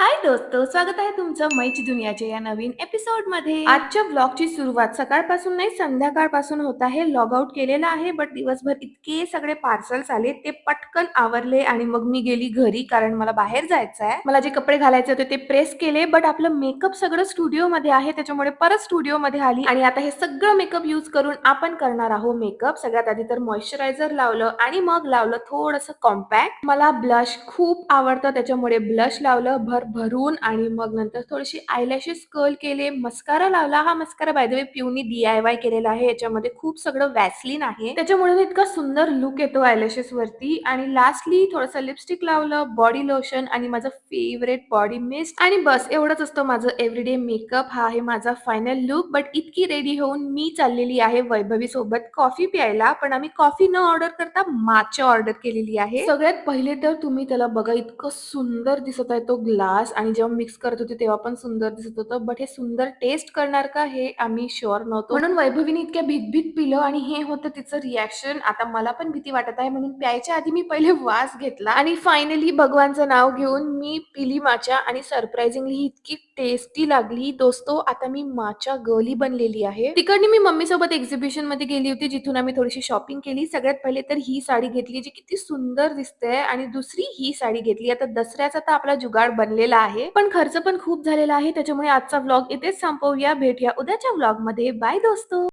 हाय दोस्तो, स्वागत आहे तुमचं मैची दुनियाच्या या नवीन एपिसोडमध्ये. आजच्या ब्लॉगची सुरुवात सकाळपासून नाही संध्याकाळपासून होत आहे. लॉग आउट केलेला आहे, बट दिवसभर इतके सगळे पार्सल्स आले, ते पटकन आवरले आणि मग मी गेली घरी कारण मला बाहेर जायचं आहे. मला जे कपडे घालायचे होते ते प्रेस केले, बट आपलं मेकअप सगळं स्टुडिओमध्ये आहे, त्याच्यामुळे परत स्टुडिओमध्ये आली आणि आता हे सगळं मेकअप यूज करून आपण करणार आहोत मेकअप. सगळ्यात आधी तर मॉइश्चरायझर लावलं आणि मग लावलं थोडंसं कॉम्पॅक्ट. मला ब्लश खूप आवडतं, त्याच्यामुळे ब्लश लावलं भरभरून आणि मग नंतर थोडीशी आयलॅशेस कर्ल केले, मस्कारा लावला. हा मस्कारा बाय द वे पिऊनी DIY केलेला आहे. याच्यामध्ये खूप सगळं वॅसलीन आहे, त्याच्यामुळे ना इतका सुंदर लुक येतो आयलॅशेस वरती. आणि लास्टली थोडंसं लिपस्टिक लावलं, बॉडी लोशन आणि माझं फेवरेट बॉडी मिस्ट आणि बस एवढंच असतं माझं एव्हरीडे मेकअप. हा आहे माझा फायनल लुक. बट इतकी रेडी होऊन मी चाललेली आहे वैभवी सोबत कॉफी प्यायला, पण आम्ही कॉफी न ऑर्डर करता माचा ऑर्डर केलेली आहे. सगळ्यात पहिले तर तुम्ही त्याला बघा, इतकं सुंदर दिसत आहे तो ग्लास आणि जेव्हा मिक्स करत होते तेव्हा पण सुंदर दिसत होतं. बट हे सुंदर टेस्ट करणार का हे आम्ही शुअर नव्हतो, म्हणून वैभवीने इतक्या भीत पिलं आणि हे होतं तिचं रिॲक्शन. आता मला पण भीती वाटत आहे, म्हणून प्यायच्या आधी मी पहिले वास घेतला आणि फायनली भगवानचं नाव घेऊन मी पिली माचा आणि सरप्राइझिंगली ही इतकी टेस्टी लागली दोस्तो. आता मी माचा गर्ली बनलेली आहे. तिकडनी मी मम्मी सोबत एक्झिबिशन मध्ये गेली होती, जिथून आम्ही थोडीशी शॉपिंग केली. सगळ्यात पहिले तर ही साडी घेतली जी किती सुंदर दिसते आणि दुसरी ही साडी घेतली. आता दसऱ्याचा तर आपला जुगाड बनलेला आहे, पण खर्च पण खूप झालेला आहे, त्याच्यामुळे आजचा व्लॉग इथेच संपवूया. भेटूया उद्याच्या व्लॉग मध्ये. बाय दोस्तो.